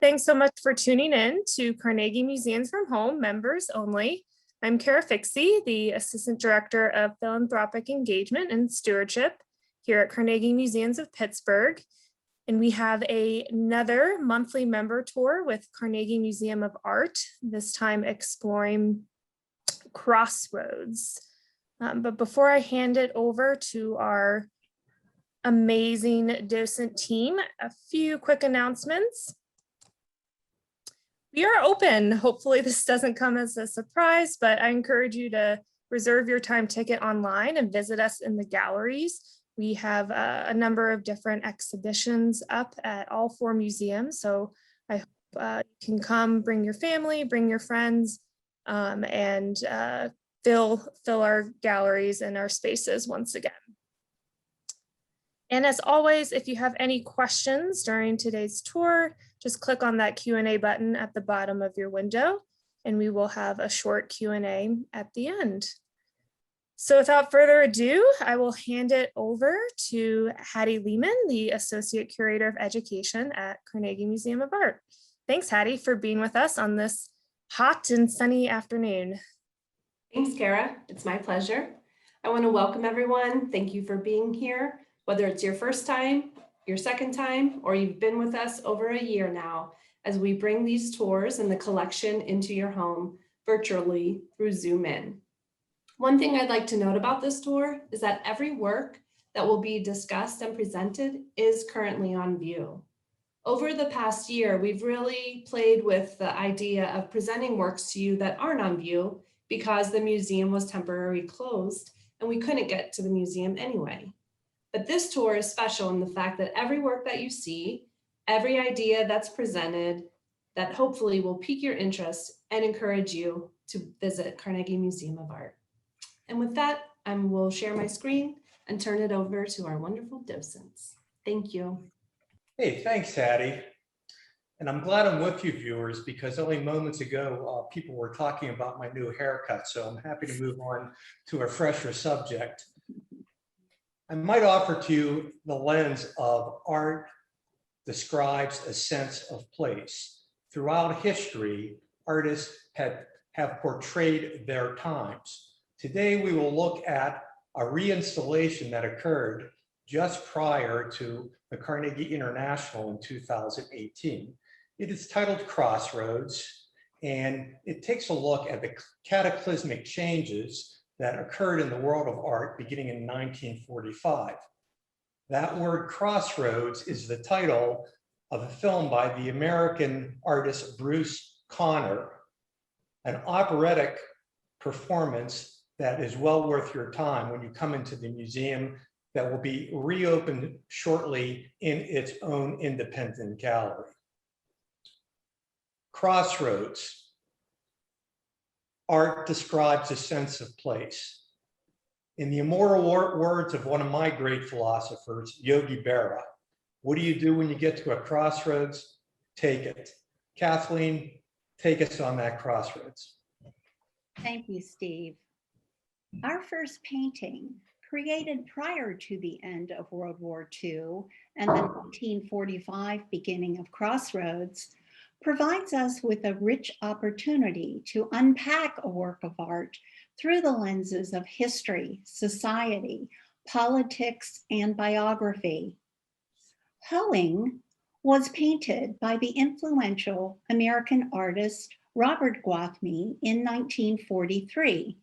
Thanks so much for tuning in to Carnegie Museums from Home, members only. I'm Kara Fixie, the Assistant Director of Philanthropic Engagement and Stewardship here at Carnegie Museums of Pittsburgh. And we have another monthly member tour with Carnegie Museum of Art, this time exploring Crossroads. But before I hand it over to our amazing docent team, a few quick announcements. We are open. Hopefully this doesn't come as a surprise, but I encourage you to reserve your time ticket online and visit us in the galleries. We have a number of different exhibitions up at all 4 museums. So I hope you can come, bring your family, bring your friends, and fill our galleries and our spaces once again. And as always, if you have any questions during today's tour, just click on that Q&A button at the bottom of your window, and we will have a short Q&A at the end. So without further ado, I will hand it over to Hattie Lehman, the Associate Curator of Education at Carnegie Museum of Art. Thanks, Hattie, for being with us on this hot and sunny afternoon. Thanks, Kara. It's my pleasure. I want to welcome everyone. Thank you for being here. Whether it's your first time, your second time, or you've been with us over a year now, as we bring these tours and the collection into your home virtually through Zoom in. One thing I'd like to note about this tour is that every work that will be discussed and presented is currently on view. Over the past year, we've really played with the idea of presenting works to you that aren't on view because the museum was temporarily closed and we couldn't get to the museum anyway. But this tour is special in the fact that every work that you see, every idea that's presented, that hopefully will pique your interest and encourage you to visit Carnegie Museum of Art. And with that, I will share my screen and turn it over to our wonderful docents. Thank you. Hey, thanks, Hattie. And I'm glad I'm with you, viewers, because only moments ago, people were talking about my new haircut. So I'm happy to move on to a fresher subject. I might offer to you the lens of art describes a sense of place. Throughout history, artists have portrayed their times. Today, we will look at a reinstallation that occurred just prior to the Carnegie International in 2018. It is titled Crossroads, and it takes a look at the cataclysmic changes that occurred in the world of art beginning in 1945. That word crossroads is the title of a film by the American artist Bruce Conner, an operatic performance that is well worth your time when you come into the museum that will be reopened shortly in its own independent gallery. Crossroads. Art describes a sense of place. In the immortal words of one of my great philosophers, Yogi Berra, what do you do when you get to a crossroads? Take it. Kathleen, take us on that crossroads. Thank you, Steve. Our first painting, created prior to the end of World War II and the 1945 beginning of Crossroads, provides us with a rich opportunity to unpack a work of art through the lenses of history, society, politics, and biography. Hoeing was painted by the influential American artist Robert Gwathmey in 1943.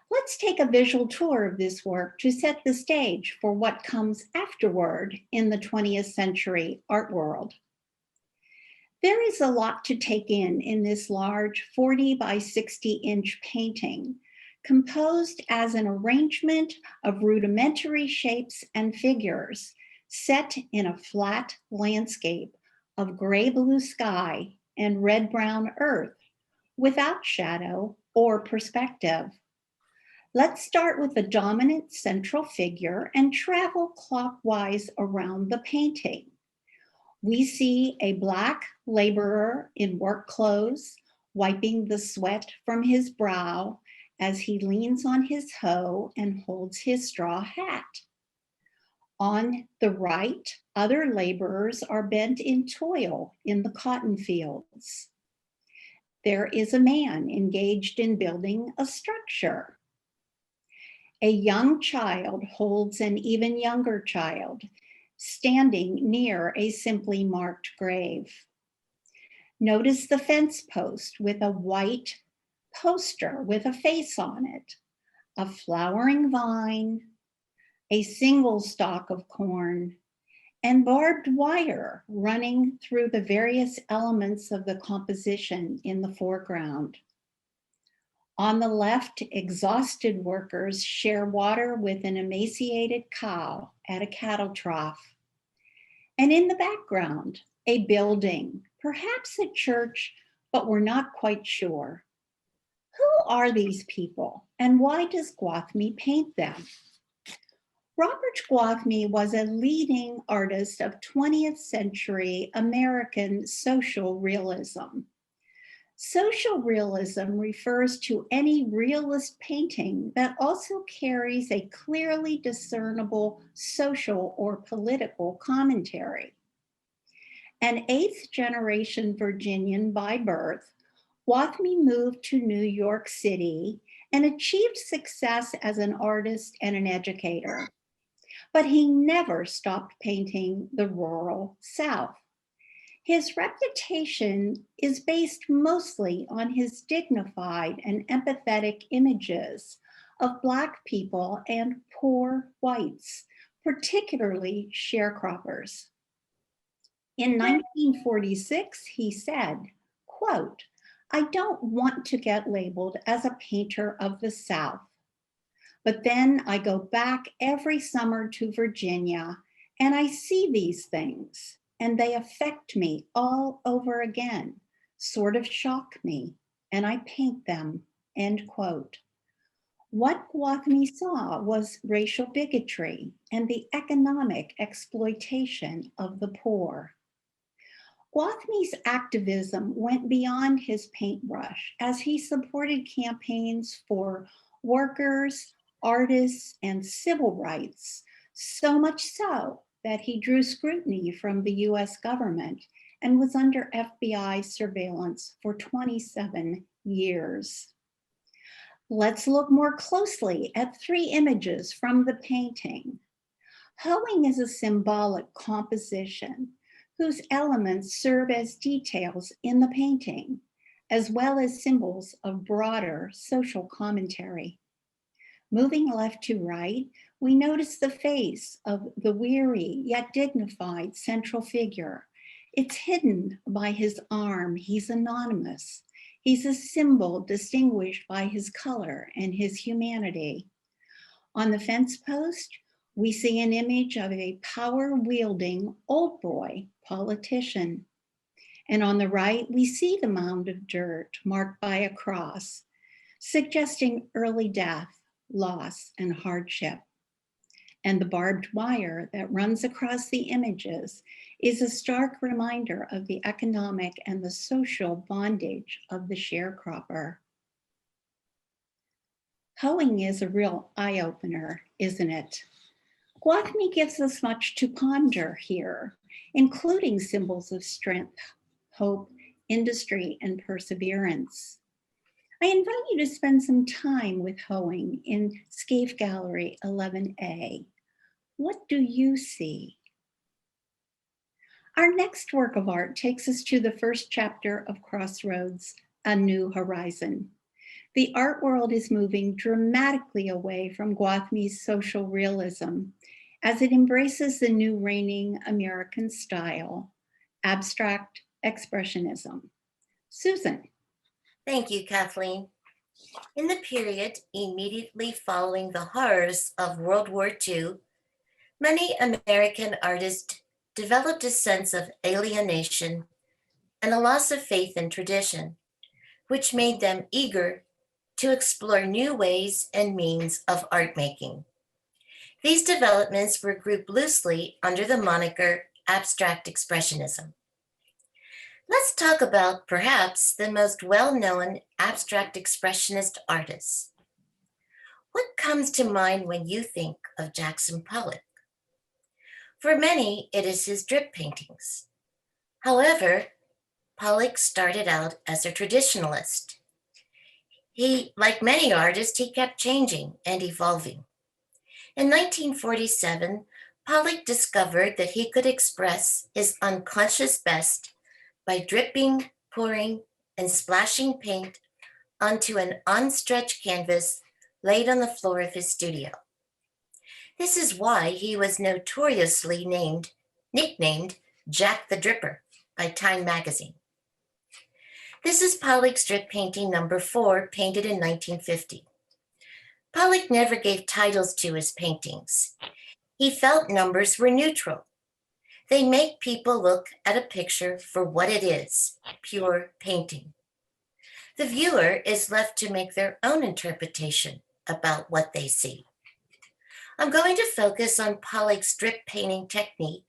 Let's take a visual tour of this work to set the stage for what comes afterward in the 20th century art world. There is a lot to take in this large 40 by 60 inch painting, composed as an arrangement of rudimentary shapes and figures set in a flat landscape of gray-blue sky and red-brown earth without shadow or perspective. Let's start with the dominant central figure and travel clockwise around the painting. We see a Black laborer in work clothes, wiping the sweat from his brow as he leans on his hoe and holds his straw hat. On the right, other laborers are bent in toil in the cotton fields. There is a man engaged in building a structure. A young child holds an even younger child, standing near a simply marked grave. Notice the fence post with a white poster with a face on it, a flowering vine, a single stalk of corn, and barbed wire running through the various elements of the composition in the foreground. On the left, exhausted workers share water with an emaciated cow at a cattle trough. And in the background, a building, perhaps a church, but we're not quite sure. Who are these people and why does Gwathmey paint them? Robert Gwathmey was a leading artist of 20th century American social realism. Social realism refers to any realist painting that also carries a clearly discernible social or political commentary. An 8th generation Virginian by birth, Gwathmey moved to New York City and achieved success as an artist and an educator. But he never stopped painting the rural South. His reputation is based mostly on his dignified and empathetic images of Black people and poor whites, particularly sharecroppers. In 1946, he said, quote, "I don't want to get labeled as a painter of the South. But then I go back every summer to Virginia and I see these things and they affect me all over again, sort of shock me, and I paint them," end quote. What Gwathmey saw was racial bigotry and the economic exploitation of the poor. Gwathmey's activism went beyond his paintbrush as he supported campaigns for workers, artists, and civil rights, so much so that he drew scrutiny from the US government and was under FBI surveillance for 27 years. Let's look more closely at 3 images from the painting. Hoeing is a symbolic composition whose elements serve as details in the painting, as well as symbols of broader social commentary. Moving left to right, we notice the face of the weary yet dignified central figure. It's hidden by his arm. He's anonymous. He's a symbol distinguished by his color and his humanity. On the fence post, we see an image of a power-wielding old boy politician. And on the right, we see the mound of dirt marked by a cross, suggesting early death, loss, and hardship. And the barbed wire that runs across the images is a stark reminder of the economic and the social bondage of the sharecropper. Hoeing is a real eye-opener, isn't it? Gwathmey gives us much to ponder here, including symbols of strength, hope, industry, and perseverance. I invite you to spend some time with Hoeing in Scaife Gallery 11A. What do you see? Our next work of art takes us to the first chapter of Crossroads, A New Horizon. The art world is moving dramatically away from Gwathmey's social realism as it embraces the new reigning American style, abstract expressionism. Susan. Thank you, Kathleen. In the period immediately following the horrors of World War II, many American artists developed a sense of alienation and a loss of faith in tradition, which made them eager to explore new ways and means of art making. These developments were grouped loosely under the moniker abstract expressionism. Let's talk about perhaps the most well-known abstract expressionist artists. What comes to mind when you think of Jackson Pollock? For many, it is his drip paintings. However, Pollock started out as a traditionalist. Like many artists, he kept changing and evolving. In 1947, Pollock discovered that he could express his unconscious best by dripping, pouring, and splashing paint onto an unstretched canvas laid on the floor of his studio. This is why he was notoriously nicknamed Jack the Dripper by Time magazine. This is Pollock's drip painting number 4, painted in 1950. Pollock never gave titles to his paintings. He felt numbers were neutral. They make people look at a picture for what it is, pure painting. The viewer is left to make their own interpretation about what they see. I'm going to focus on Pollock's drip painting technique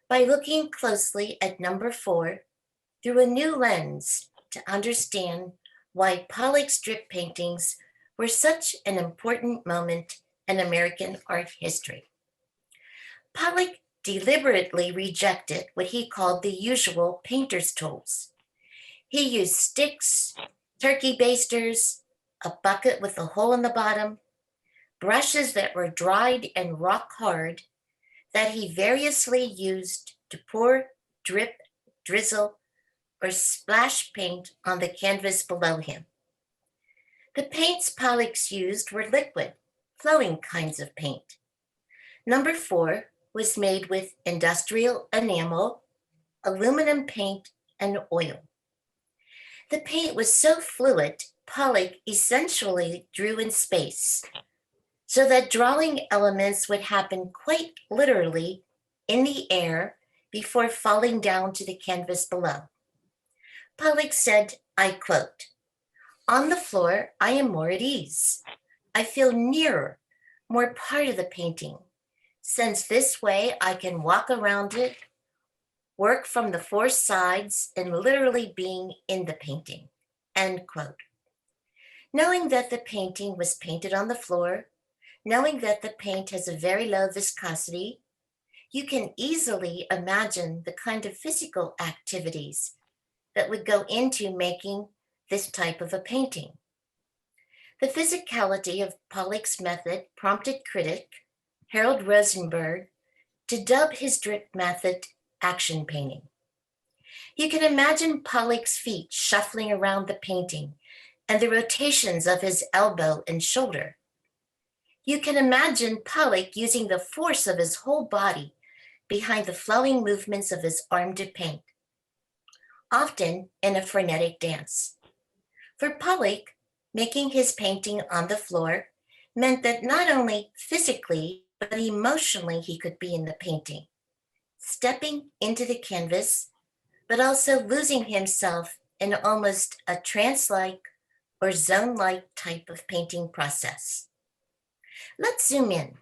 by looking closely at number 4 through a new lens to understand why Pollock's drip paintings were such an important moment in American art history. Pollock deliberately rejected what he called the usual painter's tools. He used sticks, turkey basters, a bucket with a hole in the bottom, brushes that were dried and rock hard that he variously used to pour, drip, drizzle, or splash paint on the canvas below him. The paints Pollock used were liquid, flowing kinds of paint. Number 4 was made with industrial enamel, aluminum paint, and oil. The paint was so fluid, Pollock essentially drew in space, so that drawing elements would happen quite literally in the air before falling down to the canvas below. Pollock said, I quote, "On the floor, I am more at ease. I feel nearer, more part of the painting, since this way I can walk around it, work from the 4 sides, and literally being in the painting," end quote. Knowing that the painting was painted on the floor, knowing that the paint has a very low viscosity, you can easily imagine the kind of physical activities that would go into making this type of a painting. The physicality of Pollock's method prompted critic Harold Rosenberg to dub his drip method action painting. You can imagine Pollock's feet shuffling around the painting and the rotations of his elbow and shoulder. You can imagine Pollock using the force of his whole body behind the flowing movements of his arm to paint, often in a frenetic dance. For Pollock, making his painting on the floor meant that not only physically, but emotionally he could be in the painting, stepping into the canvas, but also losing himself in almost a trance-like or zone-like type of painting process. Let's zoom in.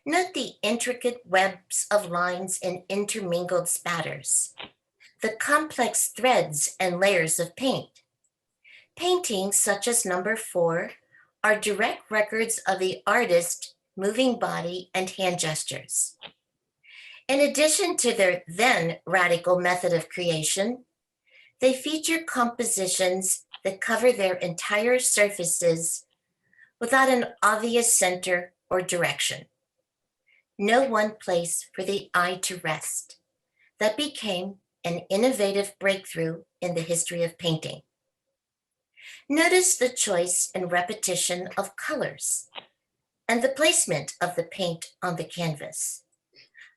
Note the intricate webs of lines and intermingled spatters, the complex threads and layers of paint. Paintings such as number 4 are direct records of the artist's moving body and hand gestures. In addition to their then radical method of creation, they feature compositions that cover their entire surfaces without an obvious center or direction. No one place for the eye to rest. That became an innovative breakthrough in the history of painting. Notice the choice and repetition of colors and the placement of the paint on the canvas.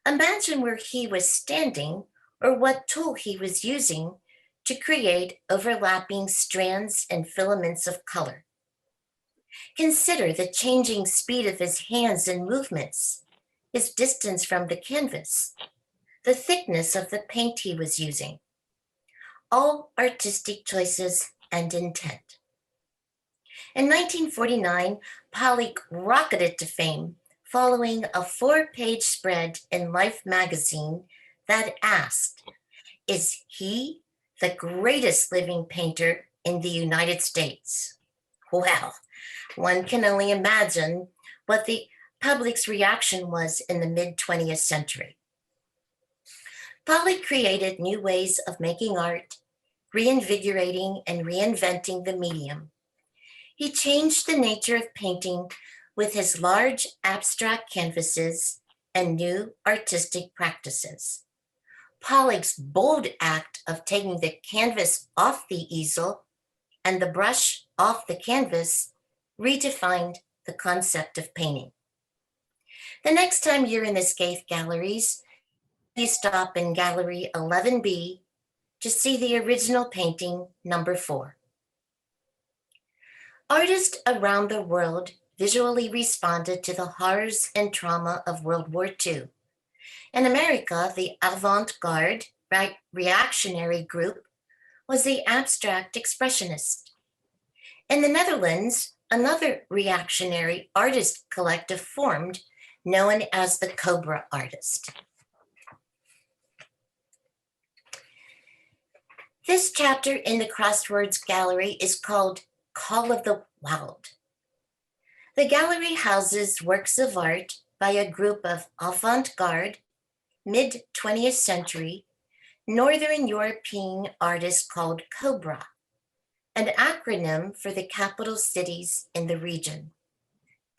Imagine where he was standing or what tool he was using to create overlapping strands and filaments of color. Consider the changing speed of his hands and movements, his distance from the canvas, the thickness of the paint he was using. All artistic choices and intent. In 1949, Pollock rocketed to fame following a 4-page spread in Life magazine that asked, "Is he the greatest living painter in the United States?" Well, one can only imagine what the public's reaction was in the mid-20th century. Pollock created new ways of making art, reinvigorating and reinventing the medium. He changed the nature of painting with his large abstract canvases and new artistic practices. Pollock's bold act of taking the canvas off the easel and the brush off the canvas redefined the concept of painting. The next time you're in the Scaife Galleries, you stop in Gallery 11B to see the original painting, number 4. Artists around the world visually responded to the horrors and trauma of World War II. In America, the avant-garde reactionary group was the Abstract Expressionist. In the Netherlands, another reactionary artist collective formed, known as the Cobra Artist. This chapter in the Crosswords Gallery is called Call of the Wild. The gallery houses works of art by a group of avant-garde, mid-20th century, Northern European artists called Cobra, an acronym for the capital cities in the region,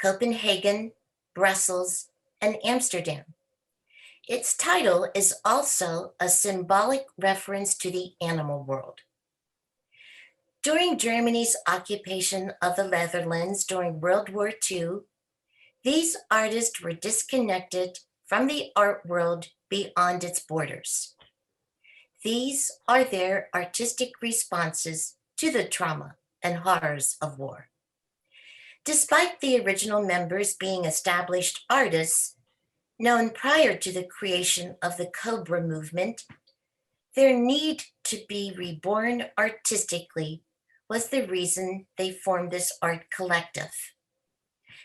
Copenhagen, Brussels, and Amsterdam. Its title is also a symbolic reference to the animal world. During Germany's occupation of the Netherlands during World War II, these artists were disconnected from the art world beyond its borders. These are their artistic responses to the trauma and horrors of war. Despite the original members being established artists, known prior to the creation of the Cobra movement, their need to be reborn artistically was the reason they formed this art collective.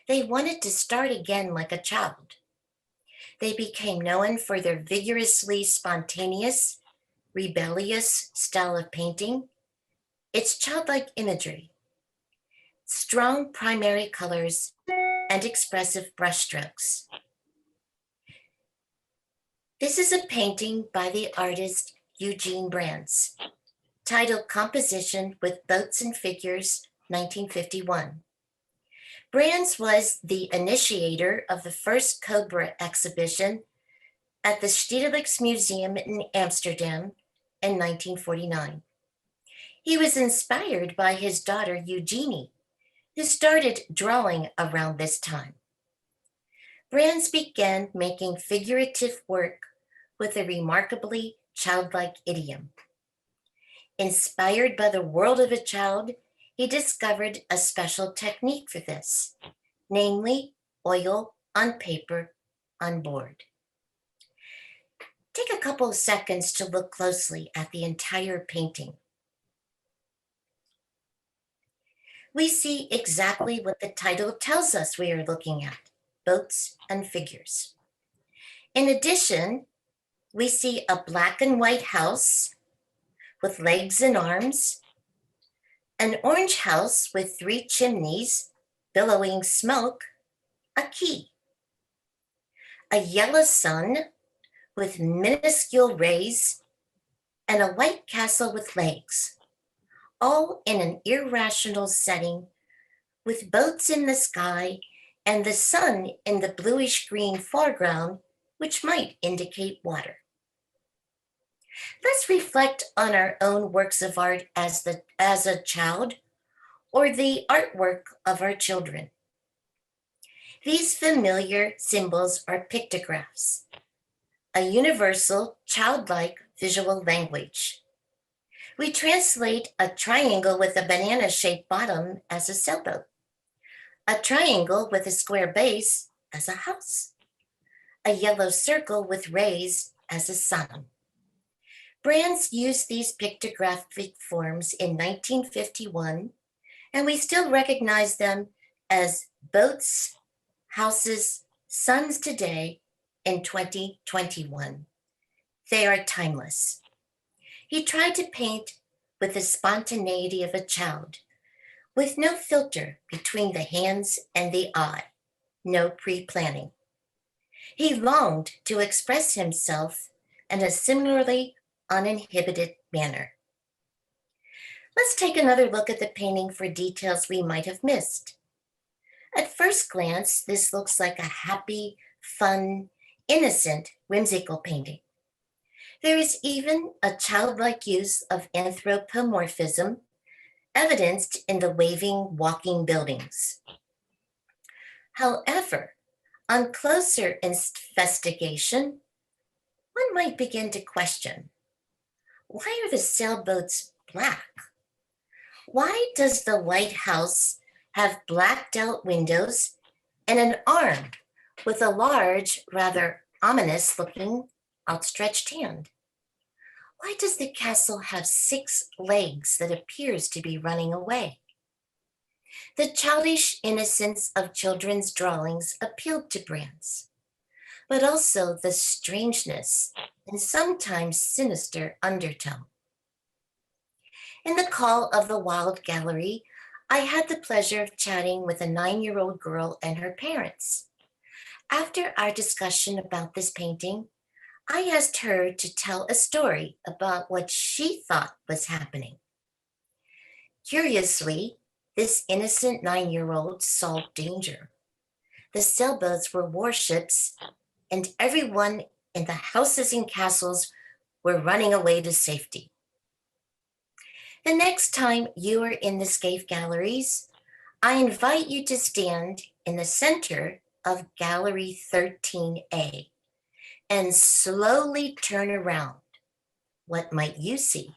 They wanted to start again like a child. They became known for their vigorously spontaneous, rebellious style of painting, its childlike imagery, strong primary colors, and expressive brushstrokes. This is a painting by the artist Eugene Brands, titled Composition with Boats and Figures, 1951. Brands was the initiator of the first Cobra exhibition at the Stedelijk Museum in Amsterdam in 1949. He was inspired by his daughter Eugenie, who started drawing around this time. Brands began making figurative work with a remarkably childlike idiom. Inspired by the world of a child, he discovered a special technique for this, namely oil on paper on board. Take a couple of seconds to look closely at the entire painting. We see exactly what the title tells us we are looking at, boats and figures. In addition, we see a black and white house with legs and arms, an orange house with 3 chimneys, billowing smoke, a key, a yellow sun with minuscule rays, and a white castle with legs, all in an irrational setting with boats in the sky and the sun in the bluish green foreground, which might indicate water. Let's reflect on our own works of art as a child, or the artwork of our children. These familiar symbols are pictographs, a universal childlike visual language. We translate a triangle with a banana-shaped bottom as a sailboat, a triangle with a square base as a house, a yellow circle with rays as a sun. Brands used these pictographic forms in 1951, and we still recognize them as boats, houses, suns today in 2021. They are timeless. He tried to paint with the spontaneity of a child, with no filter between the hands and the eye, no pre-planning. He longed to express himself in a similarly uninhibited manner. Let's take another look at the painting for details we might have missed. At first glance, this looks like a happy, fun, innocent, whimsical painting. There is even a childlike use of anthropomorphism evidenced in the waving walking buildings. However, on closer investigation, one might begin to question, why are the sailboats black? Why does the White House have blacked out windows and an arm with a large, rather ominous looking outstretched hand? Why does the castle have 6 legs that appears to be running away? The childish innocence of children's drawings appealed to Brandes, but also the strangeness and sometimes sinister undertone. In the Call of the Wild Gallery, I had the pleasure of chatting with a 9-year-old girl and her parents. After our discussion about this painting, I asked her to tell a story about what she thought was happening. Curiously, this innocent 9-year-old saw danger. The sailboats were warships, and everyone in the houses and castles were running away to safety. The next time you are in the Scaife Galleries, I invite you to stand in the center of Gallery 13A and slowly turn around. What might you see?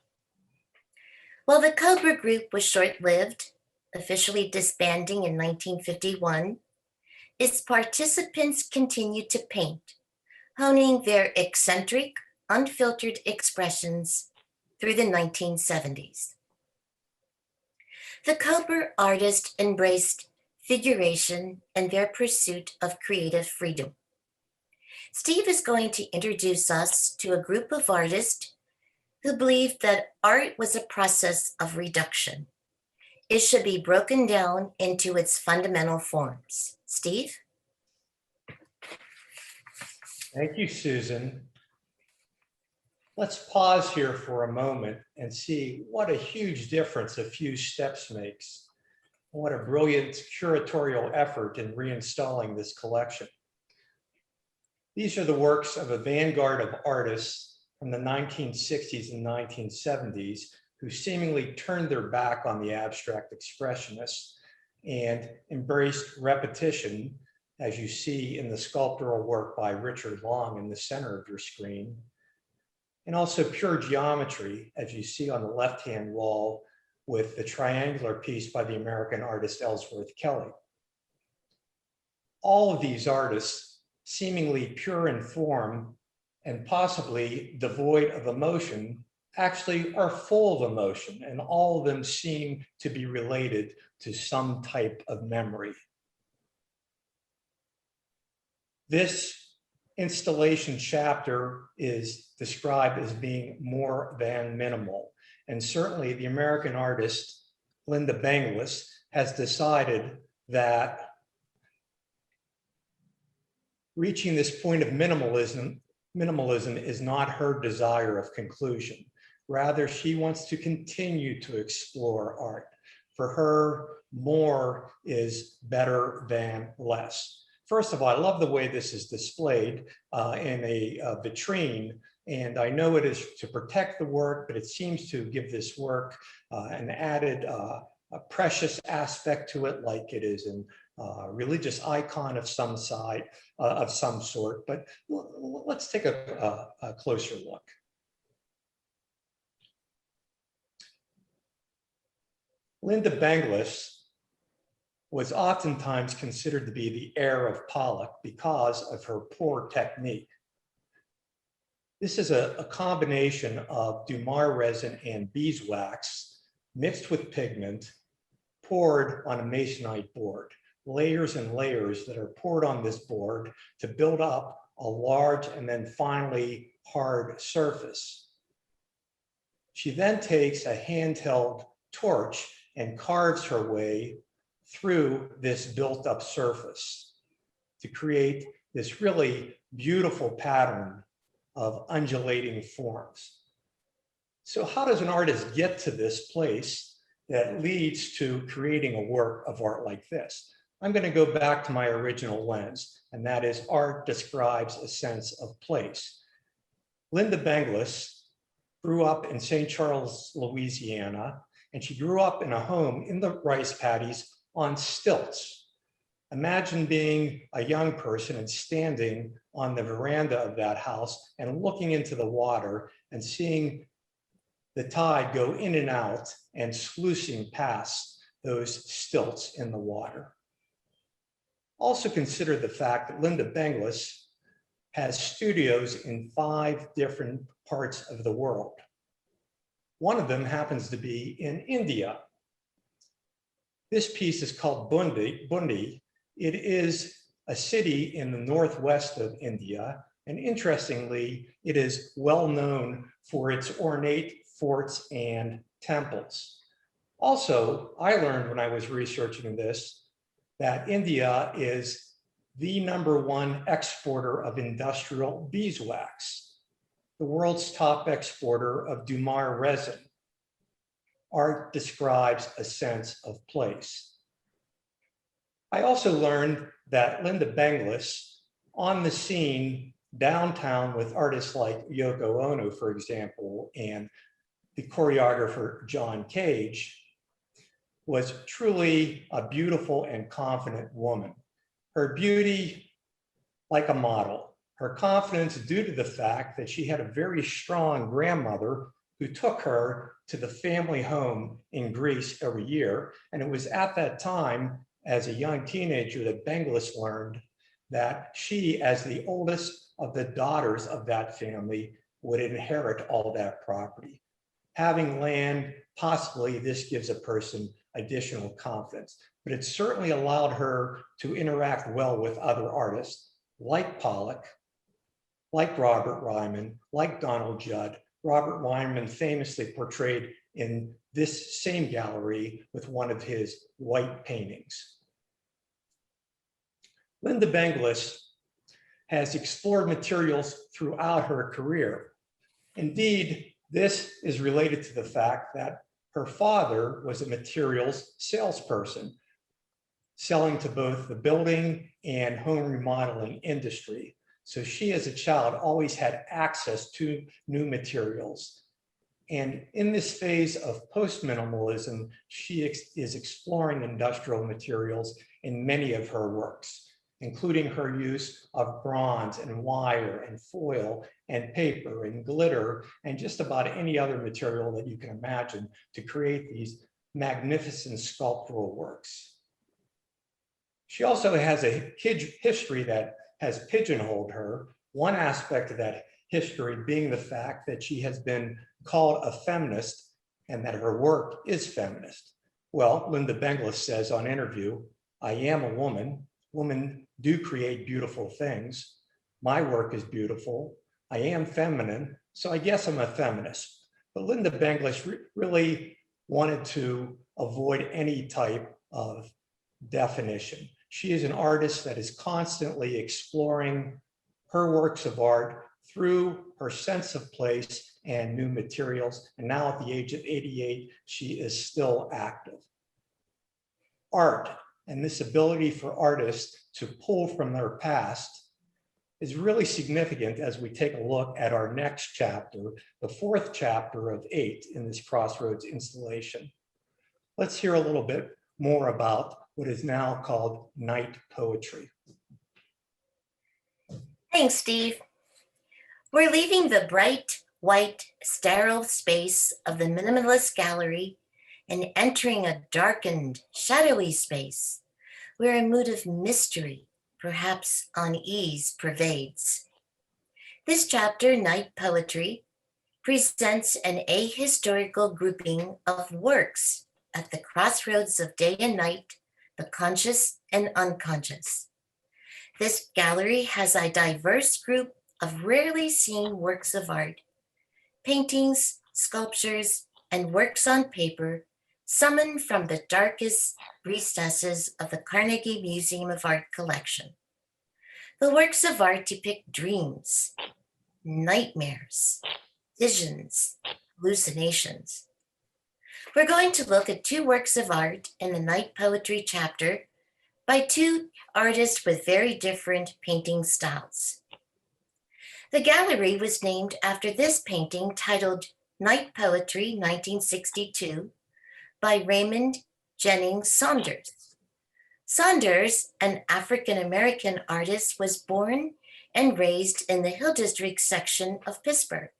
While the Cobra Group was short-lived, officially disbanding in 1951, its participants continued to paint, honing their eccentric, unfiltered expressions through the 1970s. The Cobra artists embraced figuration and their pursuit of creative freedom. Steve is going to introduce us to a group of artists who believed that art was a process of reduction. It should be broken down into its fundamental forms. Steve? Thank you, Susan. Let's pause here for a moment and see what a huge difference a few steps makes. What a brilliant curatorial effort in reinstalling this collection. These are the works of a vanguard of artists from the 1960s and 1970s who seemingly turned their back on the abstract expressionists and embraced repetition, as you see in the sculptural work by Richard Long in the center of your screen, and also pure geometry, as you see on the left-hand wall with the triangular piece by the American artist Ellsworth Kelly. All of these artists, seemingly pure in form and possibly devoid of emotion, actually are full of emotion, and all of them seem to be related to some type of memory. This installation chapter is described as being more than minimal. And certainly the American artist, Linda Benglis, has decided that reaching this point of minimalism is not her desire of conclusion. Rather, she wants to continue to explore art. For her, more is better than less. First of all, I love the way this is displayed in a vitrine, and I know it is to protect the work, but it seems to give this work an added a precious aspect to it, like it is a religious icon of some sort. But let's take a closer look. Linda Benglis was oftentimes considered to be the heir of Pollock because of her poor technique. This is a combination of Dumar resin and beeswax mixed with pigment, poured on a masonite board, layers and layers that are poured on this board to build up a large and then finally hard surface. She then takes a handheld torch and carves her way through this built up surface. to create this really beautiful pattern of undulating forms. So how does an artist get to this place that leads to creating a work of art like this? I'm going to go back to my original lens, and that is art describes a sense of place. Linda Benglis grew up in St. Charles, Louisiana, and she grew up in a home in the rice paddies on stilts. Imagine being a young person and standing on the veranda of that house and looking into the water and seeing the tide go in and out and sluicing past those stilts in the water. Also consider the fact that Linda Benglis has studios in 5 different parts of the world. One of them happens to be in India. This piece is called Bundi. It is a city in the northwest of India, and interestingly, it is well known for its ornate forts and temples. Also, I learned when I was researching this that India is the #1 exporter of industrial beeswax, the world's top exporter of Dumar resin. Art describes a sense of place. I also learned that Linda Benglis, on the scene downtown with artists like Yoko Ono, for example, and the choreographer John Cage, was truly a beautiful and confident woman. Her beauty, like a model. Her confidence due to the fact that she had a very strong grandmother who took her to the family home in Greece every year. And it was at that time, as a young teenager, that Benglis learned that she, as the oldest of the daughters of that family, would inherit all that property. Having land, possibly this gives a person additional confidence, but it certainly allowed her to interact well with other artists like Pollock, like Robert Ryman, like Donald Judd. Robert Ryman famously portrayed in this same gallery with one of his white paintings. Linda Benglis has explored materials throughout her career. Indeed, this is related to the fact that her father was a materials salesperson, selling to both the building and home remodeling industry. So she, as a child, always had access to new materials. And in this phase of post-minimalism, she is exploring industrial materials in many of her works, including her use of bronze and wire and foil and paper and glitter and just about any other material that you can imagine to create these magnificent sculptural works. She also has a history that has pigeonholed her. One aspect of that history being the fact that she has been called a feminist and that her work is feminist. Well, Linda Benglis says on interview, "I am a woman. Women do create beautiful things. My work is beautiful. I am feminine, so I guess I'm a feminist." But Linda Benglis really wanted to avoid any type of definition. She is an artist that is constantly exploring her works of art through her sense of place and new materials. And now at the age of 88, she is still active. Art and this ability for artists to pull from their past is really significant as we take a look at our next chapter, the 4th chapter of 8 in this Crossroads installation. Let's hear a little bit more about what is now called night poetry. Thanks, Steve. We're leaving the bright, white, sterile space of the Minimalist Gallery and entering a darkened, shadowy space where a mood of mystery, perhaps unease, pervades. This chapter, Night Poetry, presents an ahistorical grouping of works at the crossroads of day and night, the conscious and unconscious. This gallery has a diverse group of rarely seen works of art, paintings, sculptures, and works on paper summoned from the darkest recesses of the Carnegie Museum of Art collection. The works of art depict dreams, nightmares, visions, hallucinations. We're going to look at two works of art in the Night Poetry chapter by two artists with very different painting styles. The gallery was named after this painting titled Night Poetry 1962 by Raymond Jennings Saunders. Saunders, an African-American artist, was born and raised in the Hill District section of Pittsburgh.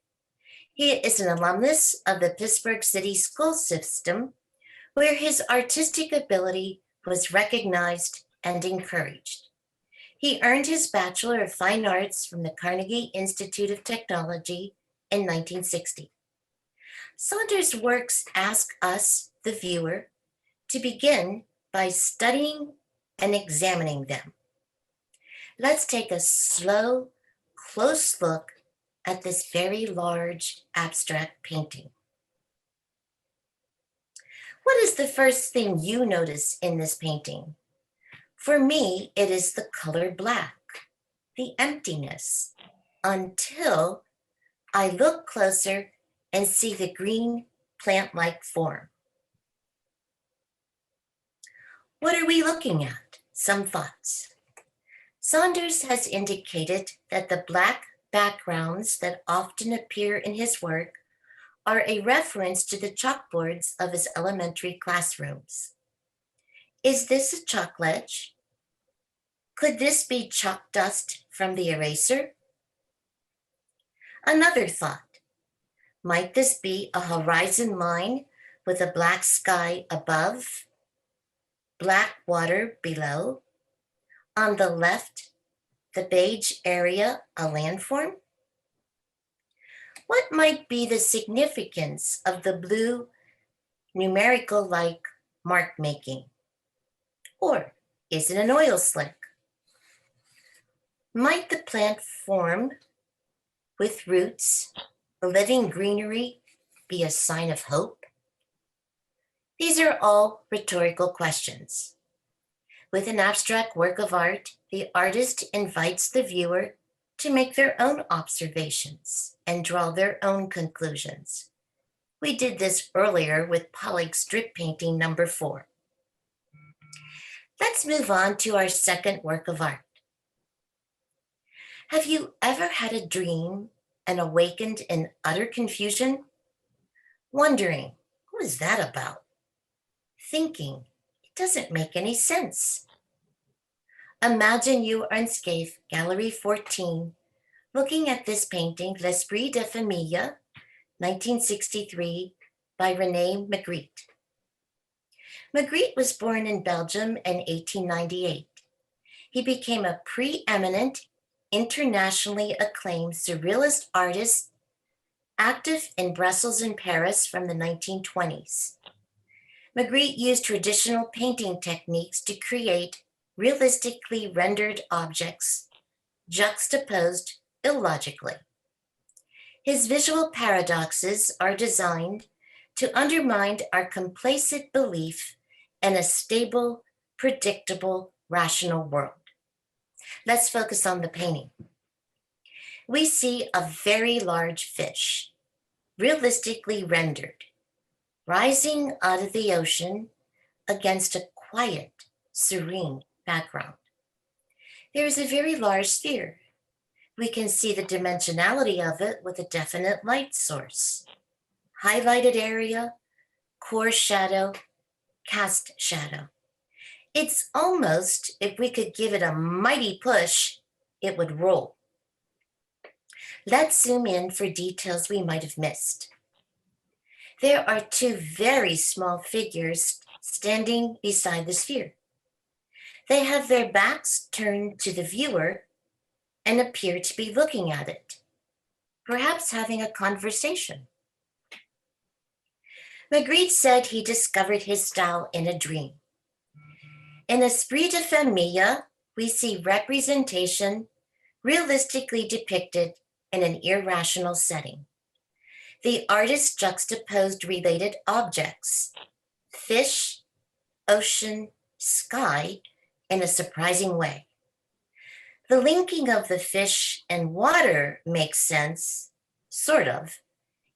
He is an alumnus of the Pittsburgh City School System, where his artistic ability was recognized and encouraged. He earned his Bachelor of Fine Arts from the Carnegie Institute of Technology in 1960. Saunders' works ask us, the viewer, to begin by studying and examining them. Let's take a slow, close look at this very large abstract painting. What is the first thing you notice in this painting? For me, it is the color black, the emptiness, until I look closer and see the green plant-like form. What are we looking at? Some thoughts. Saunders has indicated that the black backgrounds that often appear in his work are a reference to the chalkboards of his elementary classrooms. Is this a chalk ledge? Could this be chalk dust from the eraser? Another thought. Might this be a horizon line with a black sky above, black water below? On the left, the beige area, a landform? What might be the significance of the blue numerical-like mark making? Or is it an oil slick? Might the plant form with roots, the living greenery, be a sign of hope? These are all rhetorical questions. With an abstract work of art, the artist invites the viewer to make their own observations and draw their own conclusions. We did this earlier with Pollock's strip painting number 4. Let's move on to our second work of art. Have you ever had a dream and awakened in utter confusion? Wondering, what is that about? Thinking, it doesn't make any sense. Imagine you are in Scaife, Gallery 14, looking at this painting, L'Esprit de Famille, 1963, by René Magritte. Magritte was born in Belgium in 1898. He became a preeminent, internationally acclaimed surrealist artist, active in Brussels and Paris from the 1920s. Magritte used traditional painting techniques to create realistically rendered objects, juxtaposed illogically. His visual paradoxes are designed to undermine our complacent belief in a stable, predictable, rational world. Let's focus on the painting. We see a very large fish, realistically rendered, rising out of the ocean against a quiet, serene background. There is a very large sphere. We can see the dimensionality of it with a definite light source. Highlighted area, core shadow, cast shadow. It's almost, if we could give it a mighty push, it would roll. Let's zoom in for details we might have missed. There are two very small figures standing beside the sphere. They have their backs turned to the viewer and appear to be looking at it, perhaps having a conversation. Magritte said he discovered his style in a dream. In Esprit de Famille, we see representation realistically depicted in an irrational setting. The artist juxtaposed related objects, fish, ocean, sky, in a surprising way. The linking of the fish and water makes sense, sort of,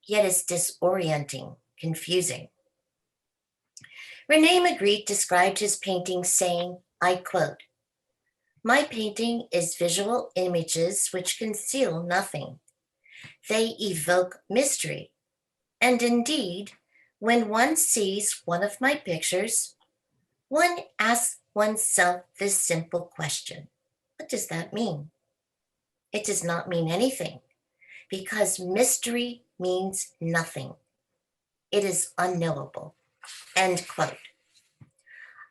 yet is disorienting, confusing. Rene Magritte described his painting saying, I quote, "My painting is visual images which conceal nothing. They evoke mystery. And indeed, when one sees one of my pictures, one asks oneself this simple question. What does that mean? It does not mean anything, because mystery means nothing. It is unknowable." End quote.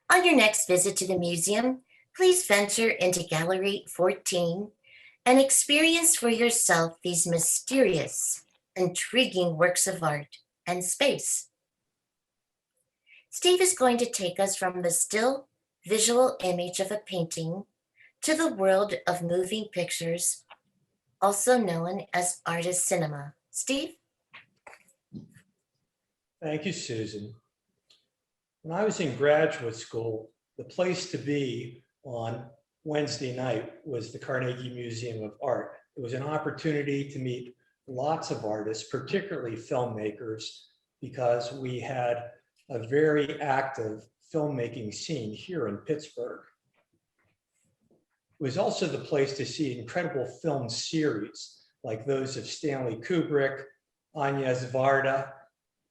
On your next visit to the museum, please venture into Gallery 14 and experience for yourself these mysterious, intriguing works of art and space. Steve is going to take us from the still visual image of a painting to the world of moving pictures, also known as artist cinema. Steve? Thank you, Susan. When I was in graduate school, the place to be on Wednesday night was the Carnegie Museum of Art. It was an opportunity to meet lots of artists, particularly filmmakers, because we had a very active filmmaking scene here in Pittsburgh. It was also the place to see incredible film series like those of Stanley Kubrick, Agnes Varda,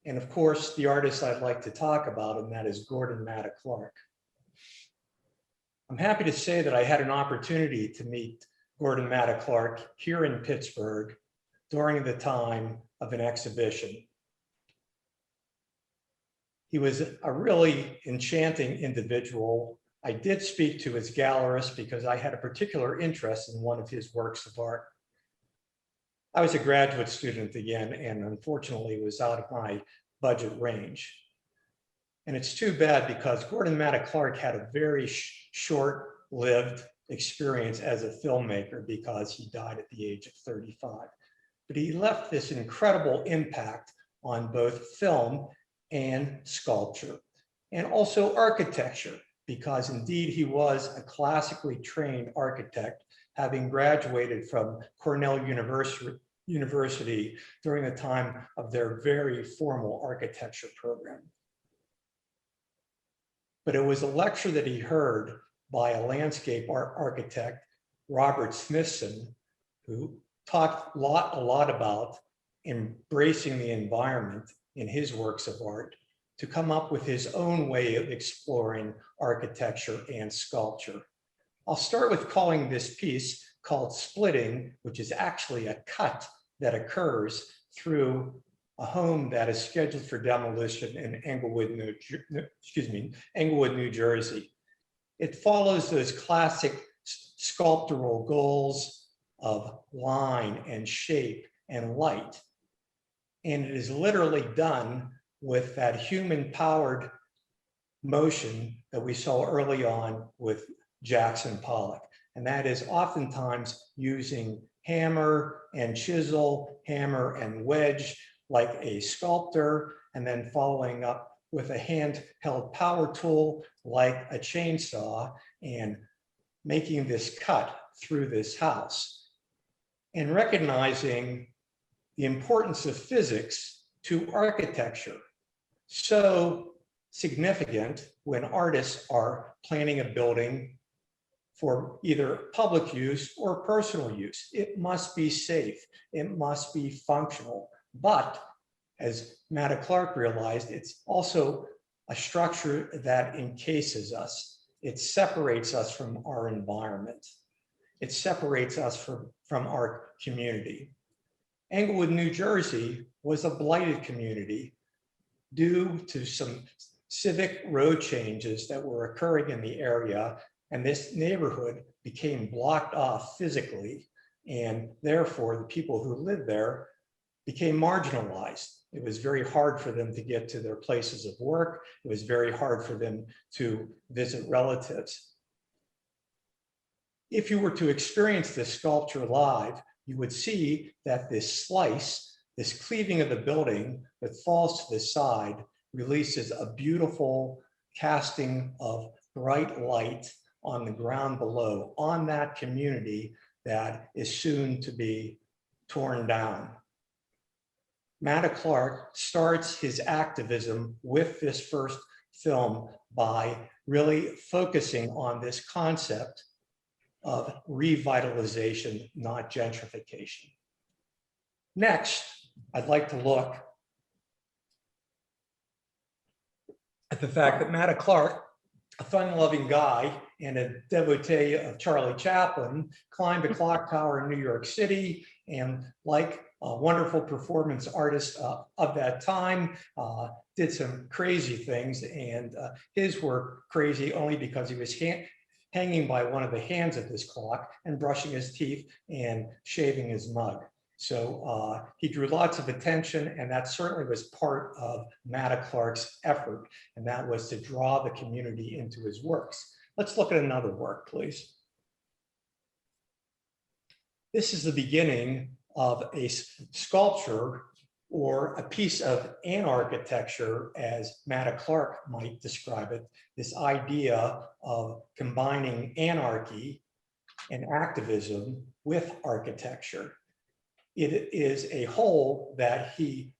and of course, the artist I'd like to talk about, and that is Gordon Matta Clark. I'm happy to say that I had an opportunity to meet Gordon Matta Clark here in Pittsburgh during the time of an exhibition. He was a really enchanting individual. I did speak to his gallerist because I had a particular interest in one of his works of art. I was a graduate student again, and unfortunately was out of my budget range. And it's too bad because Gordon Matta Clark had a very short-lived experience as a filmmaker because he died at the age of 35. But he left this incredible impact on both film and sculpture, and also architecture, because indeed he was a classically trained architect, having graduated from Cornell University during the time of their very formal architecture program. But it was a lecture that he heard by a landscape art architect, Robert Smithson, who talked a lot about embracing the environment in his works of art to come up with his own way of exploring architecture and sculpture. I'll start with calling this piece called Splitting, which is actually a cut that occurs through a home that is scheduled for demolition in Englewood, New Jersey. It follows those classic sculptural goals of line and shape and light. And it is literally done with that human-powered motion that we saw early on with Jackson Pollock. And that is oftentimes using hammer and chisel, hammer and wedge, like a sculptor, and then following up with a handheld power tool, like a chainsaw, and making this cut through this house. And recognizing the importance of physics to architecture. So significant when artists are planning a building for either public use or personal use. It must be safe, it must be functional, but as Matta Clark realized, it's also a structure that encases us. It separates us from our environment. It separates us from our community. Englewood, New Jersey was a blighted community due to some civic road changes that were occurring in the area, and this neighborhood became blocked off physically, and therefore the people who lived there became marginalized. It was very hard for them to get to their places of work. It was very hard for them to visit relatives. If you were to experience this sculpture live, you would see that this slice, this cleaving of the building that falls to the side, releases a beautiful casting of bright light on the ground below, on that community that is soon to be torn down. Matta Clark starts his activism with this first film by really focusing on this concept of revitalization, not gentrification. Next, I'd like to look at the fact that Matta Clark, a fun-loving guy and a devotee of Charlie Chaplin, climbed a clock tower in New York City, and like a wonderful performance artist of that time, did some crazy things, and his were crazy only because he was hanging by one of the hands of this clock and brushing his teeth and shaving his mug. So he drew lots of attention, and that certainly was part of Matta Clark's effort, and that was to draw the community into his works. Let's look at another work, please. This is the beginning of a sculpture or a piece of architecture, as Matta Clark might describe it, this idea of combining anarchy and activism with architecture. It is a hole that he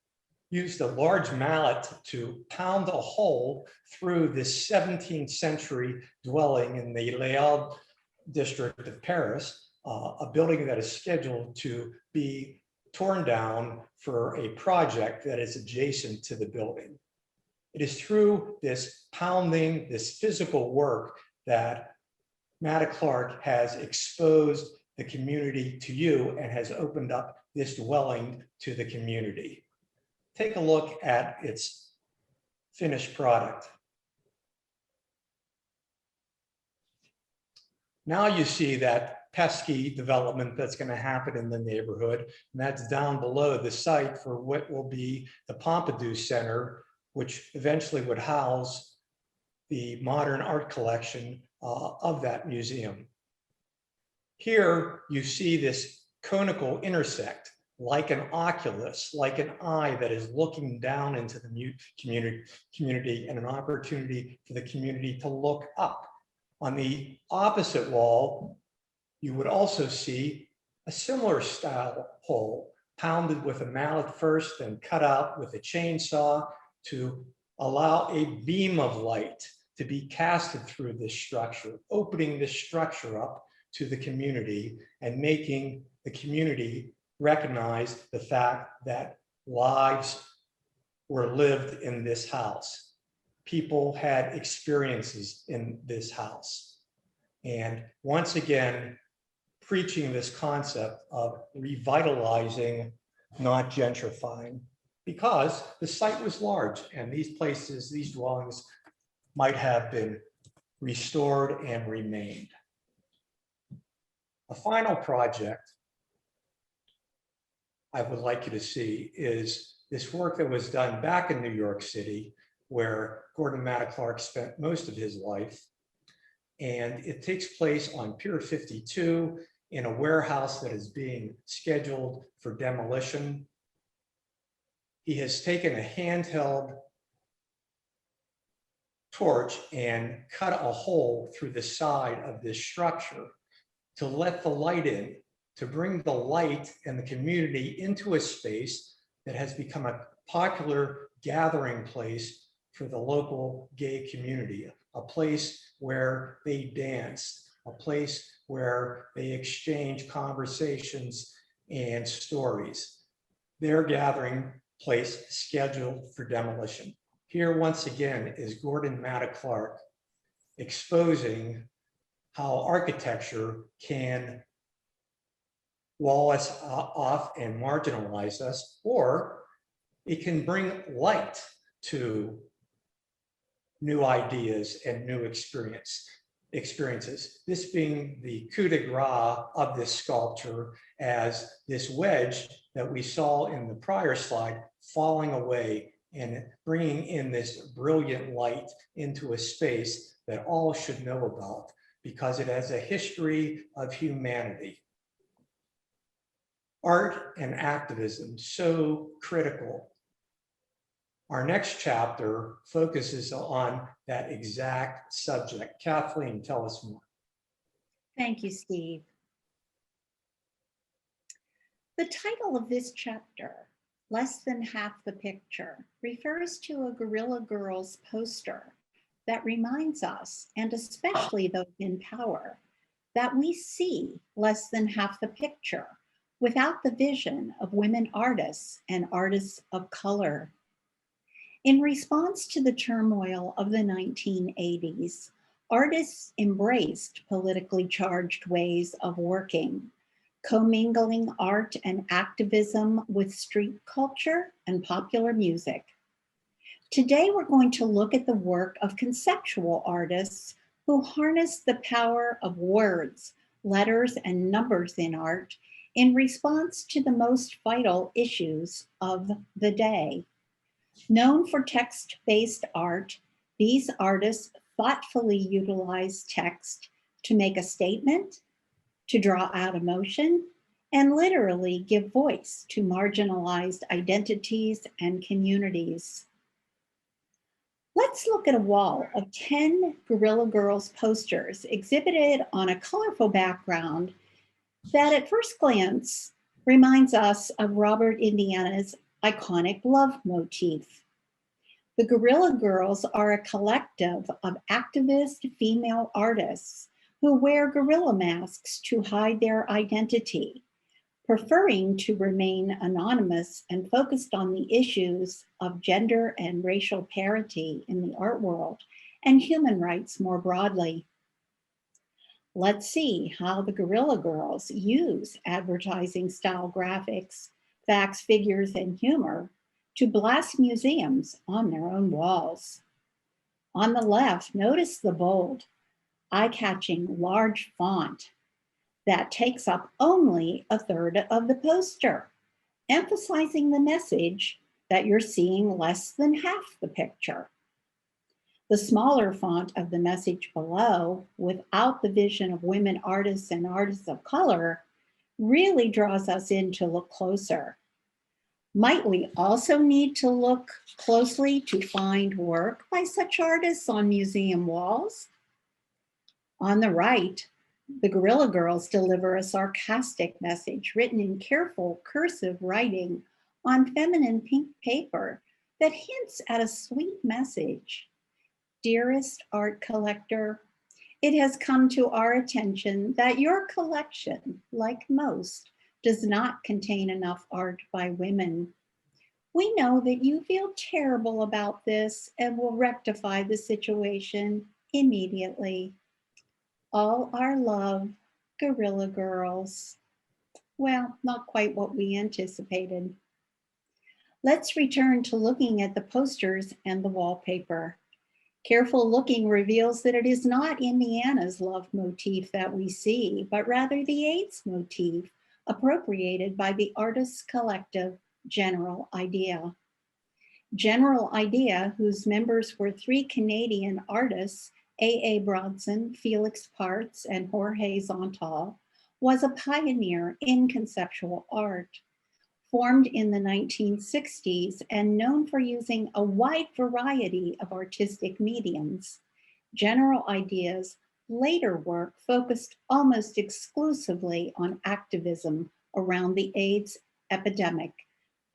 used a large mallet to pound a hole through this 17th century dwelling in the Les Halles district of Paris, a building that is scheduled to be torn down for a project that is adjacent to the building. It is through this pounding, this physical work, that Matta Clark has exposed the community to you and has opened up this dwelling to the community. Take a look at its finished product. Now you see that pesky development that's going to happen in the neighborhood, and that's down below the site for what will be the Pompidou Center, which eventually would house the modern art collection of that museum. Here you see this conical intersect, like an oculus, like an eye that is looking down into the community, and an opportunity for the community to look up. On the opposite wall, you would also see a similar style hole, pounded with a mallet first and cut out with a chainsaw to allow a beam of light to be casted through this structure, opening this structure up to the community and making the community recognize the fact that lives were lived in this house. People had experiences in this house. And once again, preaching this concept of revitalizing, not gentrifying, because the site was large and these places, these dwellings might have been restored and remained. A final project I would like you to see is this work that was done back in New York City, where Gordon Matta Clark spent most of his life. And it takes place on Pier 52 in a warehouse that is being scheduled for demolition. He has taken a handheld torch and cut a hole through the side of this structure to let the light in, to bring the light and the community into a space that has become a popular gathering place for the local gay community, a place where they dance, a place where they exchange conversations and stories. Their gathering place scheduled for demolition. Here, once again, is Gordon Matta Clark exposing how architecture can wall us off and marginalize us, or it can bring light to new ideas and new experiences. This being the coup de grace of this sculpture, as this wedge that we saw in the prior slide falling away and bringing in this brilliant light into a space that all should know about, because it has a history of humanity. Art and activism, so critical. Our next chapter focuses on that exact subject. Kathleen, tell us more. Thank you, Steve. The title of this chapter, Less Than Half the Picture, refers to a Guerrilla Girls poster that reminds us, and especially those in power, that we see less than half the picture without the vision of women artists and artists of color. In response to the turmoil of the 1980s, artists embraced politically charged ways of working, commingling art and activism with street culture and popular music. Today, we're going to look at the work of conceptual artists who harness the power of words, letters, and numbers in art in response to the most vital issues of the day. Known for text-based art, these artists thoughtfully utilize text to make a statement, to draw out emotion, and literally give voice to marginalized identities and communities. Let's look at a wall of 10 Guerrilla Girls posters exhibited on a colorful background that at first glance reminds us of Robert Indiana's iconic love motif. The Guerrilla Girls are a collective of activist female artists who wear gorilla masks to hide their identity, preferring to remain anonymous and focused on the issues of gender and racial parity in the art world and human rights more broadly. Let's see how the Guerrilla Girls use advertising style graphics, facts, figures, and humor to blast museums on their own walls. On the left, notice the bold, eye-catching large font that takes up only a third of the poster, emphasizing the message that you're seeing less than half the picture. The smaller font of the message below, without the vision of women artists and artists of color, really draws us in to look closer. Might we also need to look closely to find work by such artists on museum walls? On the right, the Guerrilla Girls deliver a sarcastic message written in careful cursive writing on feminine pink paper that hints at a sweet message. Dearest art collector, it has come to our attention that your collection, like most, does not contain enough art by women. We know that you feel terrible about this and will rectify the situation immediately. All our love, Guerrilla Girls. Well, not quite what we anticipated. Let's return to looking at the posters and the wallpaper. Careful looking reveals that it is not Indiana's love motif that we see, but rather the AIDS motif appropriated by the artists collective General Idea. General Idea, whose members were 3 Canadian artists, A.A. Bronson, Felix Parts, and Jorge Zontal, was a pioneer in conceptual art. Formed in the 1960s and known for using a wide variety of artistic mediums, General Idea's later work focused almost exclusively on activism around the AIDS epidemic,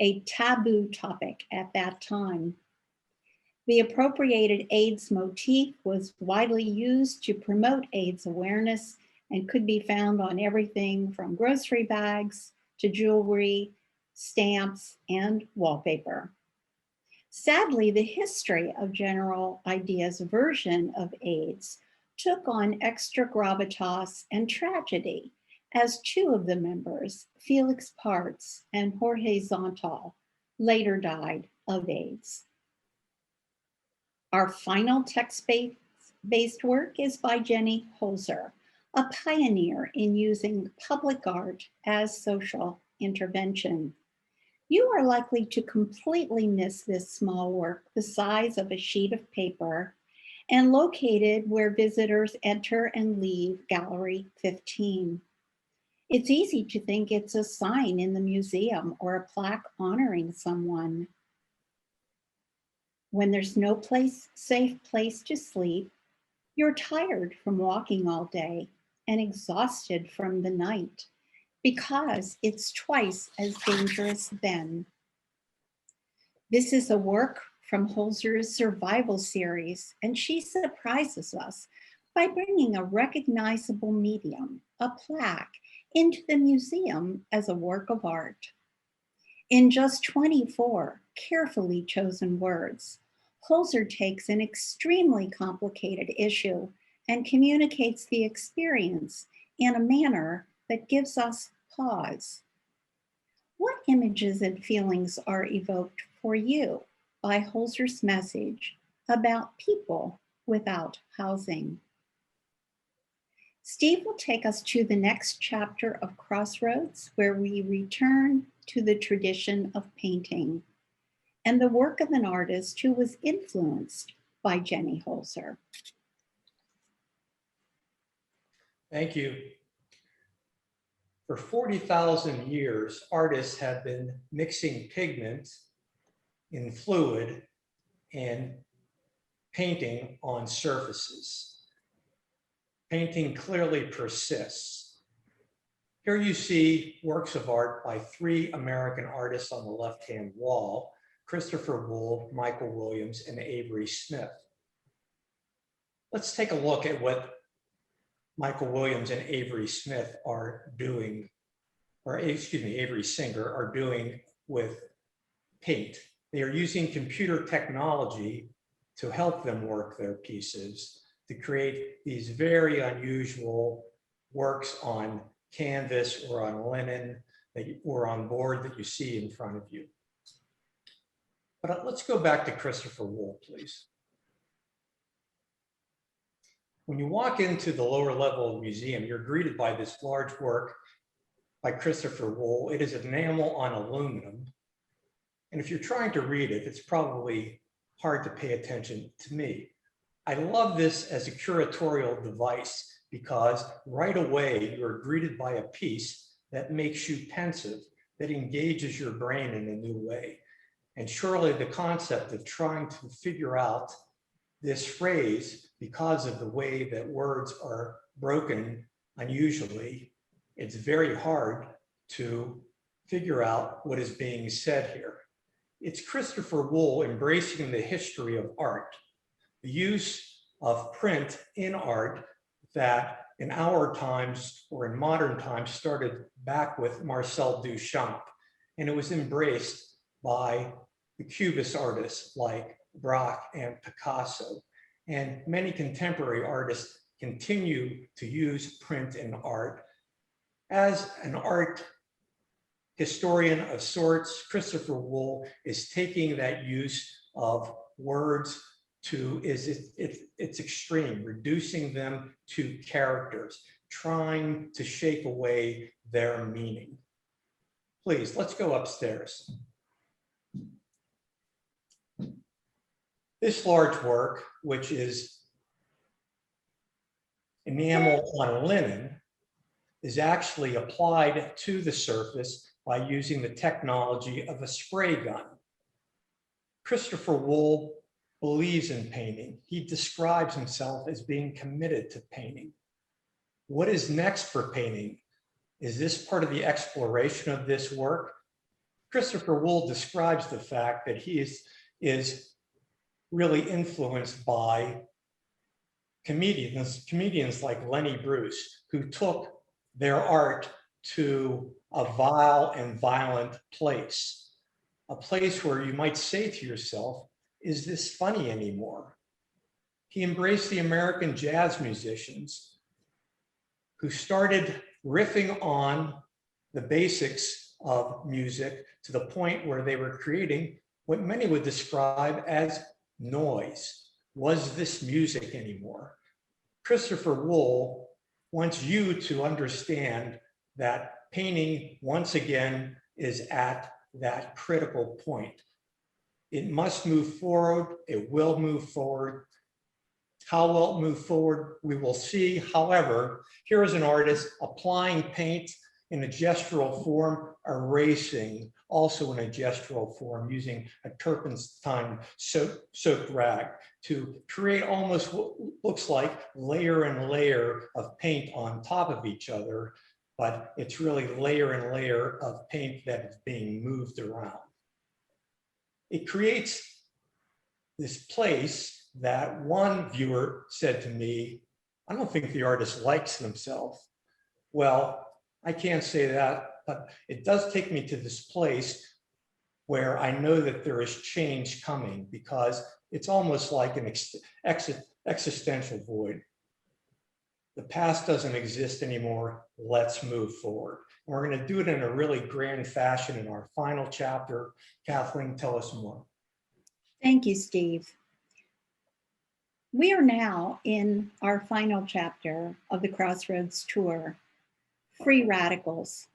a taboo topic at that time. The appropriated AIDS motif was widely used to promote AIDS awareness and could be found on everything from grocery bags to jewelry, stamps, and wallpaper. Sadly, the history of General Idea's version of AIDS took on extra gravitas and tragedy as 2 of the members, Felix Parts and Jorge Zontal, later died of AIDS. Our final text-based work is by Jenny Holzer, a pioneer in using public art as social intervention. You are likely to completely miss this small work, the size of a sheet of paper, and located where visitors enter and leave Gallery 15. It's easy to think it's a sign in the museum or a plaque honoring someone. When there's no safe place to sleep, you're tired from walking all day and exhausted from the night, because it's twice as dangerous then. This is a work from Holzer's survival series, and she surprises us by bringing a recognizable medium, a plaque, into the museum as a work of art. In just 24 carefully chosen words, Holzer takes an extremely complicated issue and communicates the experience in a manner that gives us pause. What images and feelings are evoked for you by Holzer's message about people without housing? Steve will take us to the next chapter of Crossroads, where we return to the tradition of painting and the work of an artist who was influenced by Jenny Holzer. Thank you. For 40,000 years, artists have been mixing pigment in fluid and painting on surfaces. Painting clearly persists. Here you see works of art by 3 American artists on the left-hand wall: Christopher Wool, Michael Williams, and Avery Smith. Let's take a look at what Michael Williams and Avery Smith are doing, or excuse me, Avery Singer are doing with paint. They are using computer technology to help them work their pieces, to create these very unusual works on canvas or on linen or on board that you see in front of you. But let's go back to Christopher Wool, please. When you walk into the lower level of the museum, you're greeted by this large work by Christopher Wool. It is enamel on aluminum. And if you're trying to read it, it's probably hard to pay attention to me. I love this as a curatorial device because right away you're greeted by a piece that makes you pensive, that engages your brain in a new way. And surely the concept of trying to figure out this phrase, because of the way that words are broken unusually, it's very hard to figure out what is being said here. It's Christopher Wool embracing the history of art, the use of print in art that in our times or in modern times started back with Marcel Duchamp, and it was embraced by the Cubist artists like Braque and Picasso. And many contemporary artists continue to use print in art. As an art historian of sorts, Christopher Wool is taking that use of words to it's extreme, reducing them to characters, trying to shake away their meaning. Please, let's go upstairs. This large work, which is enamel on linen, is actually applied to the surface by using the technology of a spray gun. Christopher Wool believes in painting. He describes himself as being committed to painting. What is next for painting? Is this part of the exploration of this work? Christopher Wool describes the fact that he is really influenced by comedians like Lenny Bruce, who took their art to a vile and violent place, a place where you might say to yourself, is this funny anymore? He embraced the American jazz musicians who started riffing on the basics of music to the point where they were creating what many would describe as noise. Was this music anymore? Christopher Wool wants you to understand that painting, once again, is at that critical point. It must move forward. It will move forward. How will it move forward? We will see. However, here is an artist applying paint in a gestural form, erasing, also in a gestural form, using a turpentine soaked rag to create almost what looks like layer and layer of paint on top of each other, but it's really layer and layer of paint that is being moved around. It creates this place that one viewer said to me, I don't think the artist likes himself. Well, I can't say that, but it does take me to this place where I know that there is change coming, because it's almost like an existential void. The past doesn't exist anymore. Let's move forward. And we're going to do it in a really grand fashion in our final chapter. Kathleen, tell us more. Thank you, Steve. We are now in our final chapter of the Crossroads Tour, Free Radicals.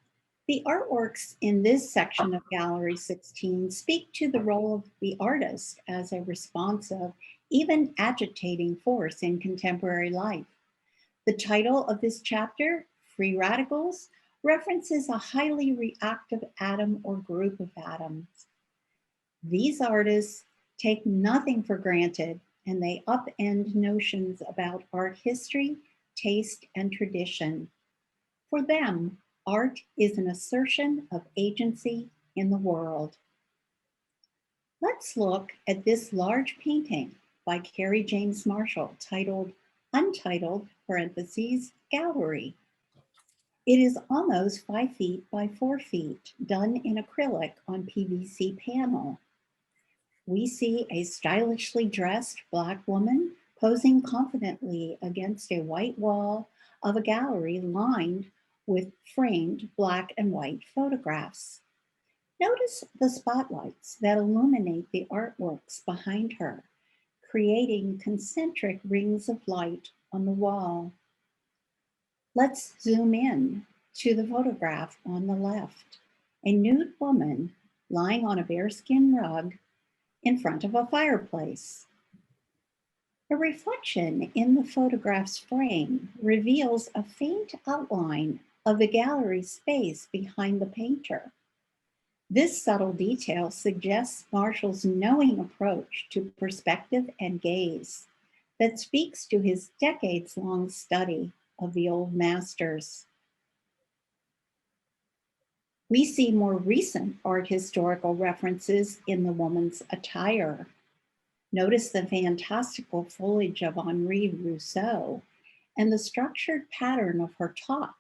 The artworks in this section of Gallery 16 speak to the role of the artist as a responsive, even agitating force in contemporary life. The title of this chapter, Free Radicals, references a highly reactive atom or group of atoms. These artists take nothing for granted, and they upend notions about art history, taste, and tradition. For them, art is an assertion of agency in the world. Let's look at this large painting by Kerry James Marshall titled Untitled parentheses Gallery. It is almost 5 feet by 4 feet, done in acrylic on PVC panel. We see a stylishly dressed Black woman posing confidently against a white wall of a gallery lined with framed black and white photographs. Notice the spotlights that illuminate the artworks behind her, creating concentric rings of light on the wall. Let's zoom in to the photograph on the left, a nude woman lying on a bearskin rug in front of a fireplace. A reflection in the photograph's frame reveals a faint outline of the gallery space behind the painter. This subtle detail suggests Marshall's knowing approach to perspective and gaze that speaks to his decades-long study of the old masters. We see more recent art historical references in the woman's attire. Notice the fantastical foliage of Henri Rousseau and the structured pattern of her top,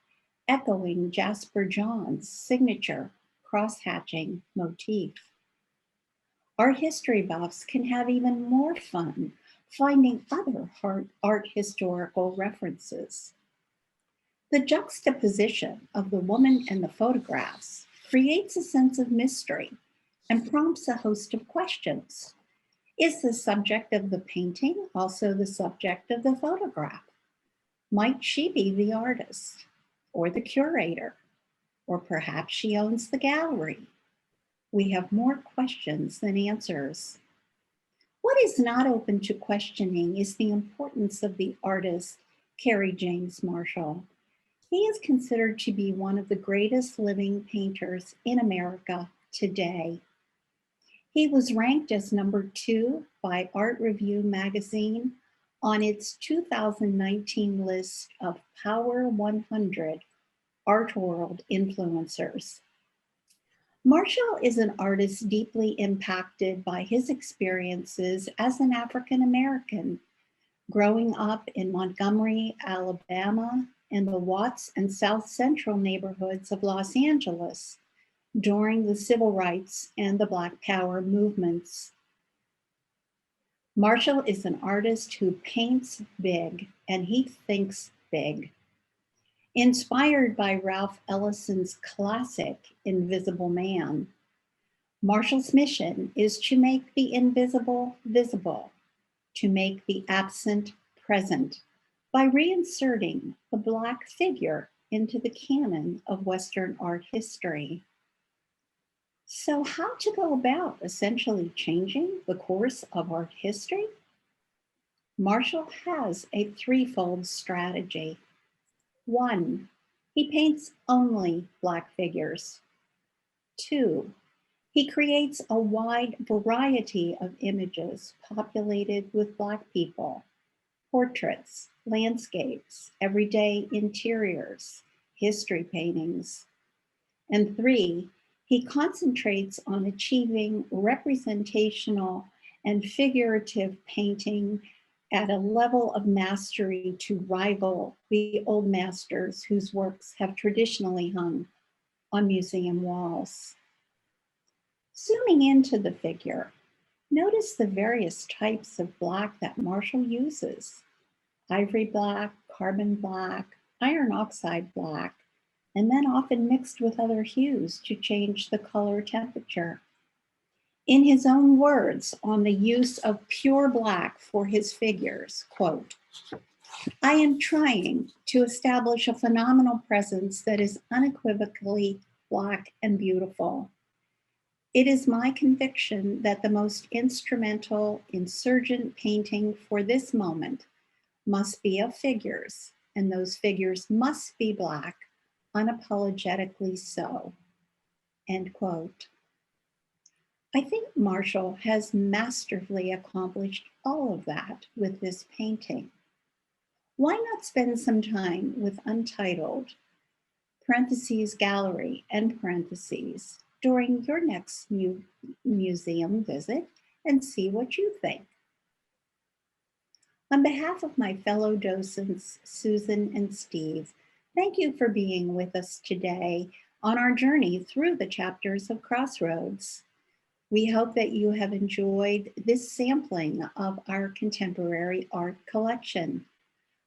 echoing Jasper John's signature cross-hatching motif. Art history buffs can have even more fun finding other art historical references. The juxtaposition of the woman and the photographs creates a sense of mystery and prompts a host of questions. Is the subject of the painting also the subject of the photograph? Might she be the artist or the curator? Or perhaps she owns the gallery? We have more questions than answers. What is not open to questioning is the importance of the artist, Kerry James Marshall. He is considered to be one of the greatest living painters in America today. He was ranked as #2 by Art Review magazine on its 2019 list of Power 100 Art World Influencers. Marshall is an artist deeply impacted by his experiences as an African American, growing up in Montgomery, Alabama, and the Watts and South Central neighborhoods of Los Angeles during the civil rights and the Black Power movements. Marshall is an artist who paints big and he thinks big. Inspired by Ralph Ellison's classic Invisible Man, Marshall's mission is to make the invisible visible, to make the absent present, by reinserting the Black figure into the canon of Western art history. So how to go about essentially changing the course of art history? Marshall has a threefold strategy. 1, He paints only Black figures. 2, he creates a wide variety of images populated with Black people, portraits, landscapes, everyday interiors, history paintings. And 3, he concentrates on achieving representational and figurative painting at a level of mastery to rival the old masters whose works have traditionally hung on museum walls. Zooming into the figure, notice the various types of Black that Marshall uses: ivory Black, carbon Black, iron oxide Black, and then often mixed with other hues to change the color temperature. In his own words on the use of pure Black for his figures, quote, "I am trying to establish a phenomenal presence that is unequivocally Black and beautiful. It is my conviction that the most instrumental, insurgent painting for this moment must be of figures, and those figures must be Black, unapologetically so," end quote. I think Marshall has masterfully accomplished all of that with this painting. Why not spend some time with Untitled, parentheses gallery, end parentheses, during your next museum visit and see what you think. On behalf of my fellow docents, Susan and Steve, thank you for being with us today on our journey through the chapters of Crossroads. We hope that you have enjoyed this sampling of our contemporary art collection,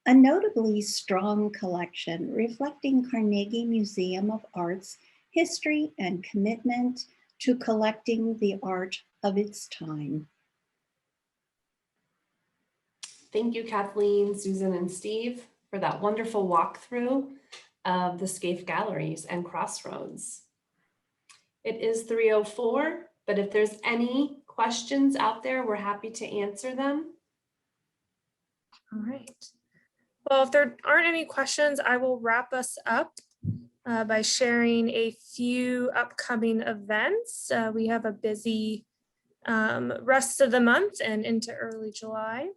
a notably strong collection reflecting Carnegie Museum of Art's history and commitment to collecting the art of its time. Thank you, Kathleen, Susan, and Steve, for that wonderful walkthrough of the Scaife Galleries and Crossroads. It is 3:04, but if there's any questions out there, we're happy to answer them. All right. Well, if there aren't any questions, I will wrap us up by sharing a few upcoming events. We have a busy rest of the month and into early July.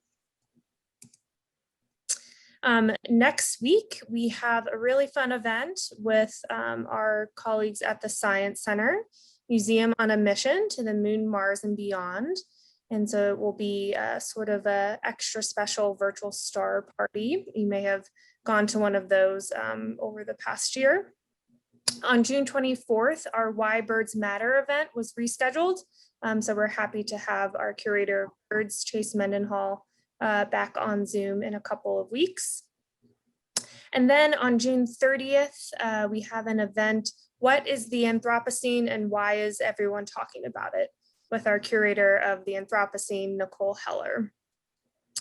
Next week, we have a really fun event with our colleagues at the Science Center, Museum on a Mission to the Moon, Mars, and Beyond. And so it will be sort of an extra special virtual star party. You may have gone to one of those over the past year. On June 24th, our Why Birds Matter event was rescheduled. So we're happy to have our curator of birds, Chase Mendenhall, back on Zoom in a couple of weeks. And then on June 30th, we have an event, What is the Anthropocene and Why is Everyone Talking About It? With our curator of the Anthropocene, Nicole Heller.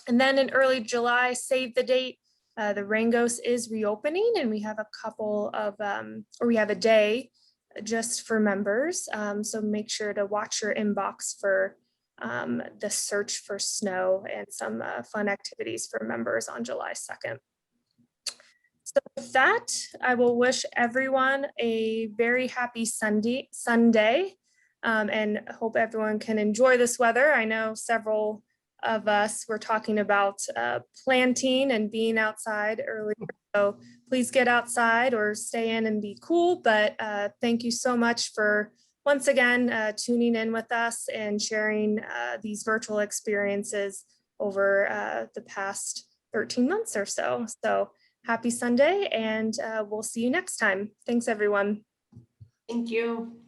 And then in early July, save the date, the Rangos is reopening, and we have a couple of, or we have a day just for members. So make sure to watch your inbox for the Search for Snow and some fun activities for members on July 2nd. So with that, I will wish everyone a very happy Sunday, and hope everyone can enjoy this weather. I know several of us were talking about planting and being outside earlier, so please get outside or stay in and be cool. But thank you so much for once again tuning in with us and sharing these virtual experiences over the past 13 months or so. So happy Sunday, and we'll see you next time. Thanks, everyone. Thank you.